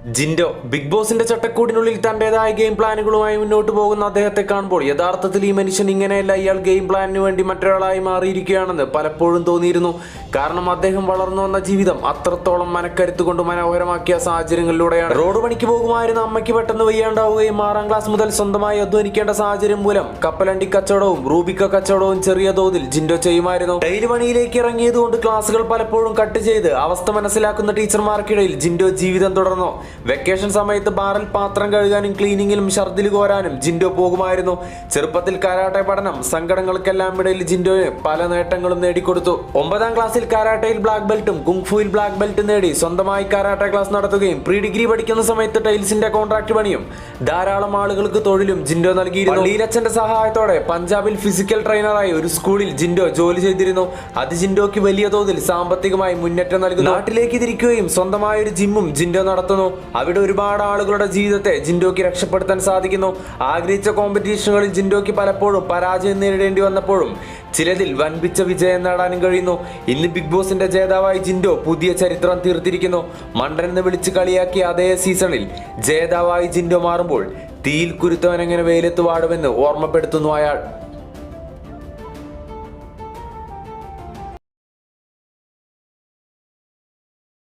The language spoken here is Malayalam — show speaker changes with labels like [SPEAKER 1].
[SPEAKER 1] ജിൻഡോ ബിഗ് ബോസിന്റെ ചട്ടക്കൂടിനുള്ളിൽ തന്റേതായ ഗെയിം പ്ലാനുകളുമായി മുന്നോട്ട് പോകുന്ന അദ്ദേഹത്തെ കാണുമ്പോൾ യഥാർത്ഥത്തിൽ ഈ മനുഷ്യൻ ഇങ്ങനെയല്ല, ഇയാൾ ഗെയിം പ്ലാനിന് വേണ്ടി മറ്റൊരാളായി മാറിയിരിക്കുകയാണെന്ന് പലപ്പോഴും തോന്നിയിരുന്നു. കാരണം അദ്ദേഹം വളർന്നു വന്ന ജീവിതം അത്രത്തോളം മനക്കരുത്തുകൊണ്ട് മനോഹരമാക്കിയ സാഹചര്യങ്ങളിലൂടെയാണ്. റോഡ് പണിക്ക് പോകുമായിരുന്ന അമ്മയ്ക്ക് പെട്ടെന്ന് വയ്യാണ്ടാവുകയും 6ാം ക്ലാസ് മുതൽ സ്വന്തമായി അധ്വാനിക്കേണ്ട സാഹചര്യം മൂലം കപ്പലണ്ടി കച്ചവടവും റൂബിക്ക കച്ചവടവും ചെറിയ തോതിൽ ജിൻഡോ ചെയ്യുമായിരുന്നു. ഡെയിലി പണിയിലേക്ക് ഇറങ്ങിയതുകൊണ്ട് ക്ലാസുകൾ പലപ്പോഴും കട്ട് ചെയ്ത് അവസ്ഥ മനസ്സിലാക്കുന്ന ടീച്ചർമാർക്കിടയിൽ ജിൻഡോ ജീവിതം തുടർന്നു. വെക്കേഷൻ സമയത്ത് ബാറിൽ പാത്രം കഴുകാനും ക്ലീനിങ്ങിലും ഛർദിൽ കോരാനും ജിൻഡോ പോകുമായിരുന്നു. ചെറുപ്പത്തിൽ കരാട്ടെ പഠനം സങ്കടങ്ങൾക്കെല്ലാം ഇടയിൽ ജിൻഡോയെ പല നേട്ടങ്ങളും നേടിക്കൊടുത്തു. 9ാം ക്ലാസ്സിൽ കരാട്ടയിൽ ബ്ലാക്ക് ബെൽറ്റും കുങ്ഫുയിൽ ബ്ലാക്ക് ബെൽറ്റ് നേടി സ്വന്തമായി കരാട്ടെ ക്ലാസ് നടത്തുകയും പ്രീ ഡിഗ്രി പഠിക്കുന്ന സമയത്ത് ടൈൽസിന്റെ കോൺട്രാക്ട് പണിയും ധാരാളം ആളുകൾക്ക് തൊഴിലും ജിൻഡോ നൽകിയിരുന്നു. പള്ളിയിലച്ഛന്റെ സഹായത്തോടെ പഞ്ചാബിൽ ഫിസിക്കൽ ട്രെയിനറായി ഒരു സ്കൂളിൽ ജിൻഡോ ജോലി ചെയ്തിരുന്നു. അത് ജിൻഡോയ്ക്ക് വലിയ തോതിൽ സാമ്പത്തികമായി മുന്നേറ്റം നൽകുന്നു. നാട്ടിലേക്ക് തിരിക്കുകയും സ്വന്തമായ ഒരു ജിമ്മും ജിൻഡോ നടത്തുന്നു. അവിടെ ഒരുപാട് ആളുകളുടെ ജീവിതത്തെ ജിൻഡോയ്ക്ക് രക്ഷപ്പെടുത്താൻ സാധിക്കുന്നു. ആഗ്രഹിച്ച കോമ്പറ്റീഷനുകളിൽ ജിൻഡോയ്ക്ക് പലപ്പോഴും പരാജയം നേരിടേണ്ടി വന്നപ്പോഴും ചിലതിൽ വൻപിച്ച വിജയം നേടാനും കഴിയുന്നു. ഇന്ന് ബിഗ് ബോസിന്റെ ജേതാവായി ജിൻഡോ പുതിയ ചരിത്രം തീർത്തിരിക്കുന്നു. മണ്ടനെന്ന് വിളിച്ച് കളിയാക്കിയ അതേ സീസണിൽ ജേതാവായി ജിൻഡോ മാറുമ്പോൾ തീയിൽ കുരുത്തവൻ എങ്ങനെ വെയിലത്ത് വാടുമെന്ന് ഓർമ്മപ്പെടുത്തുന്നു അയാൾ.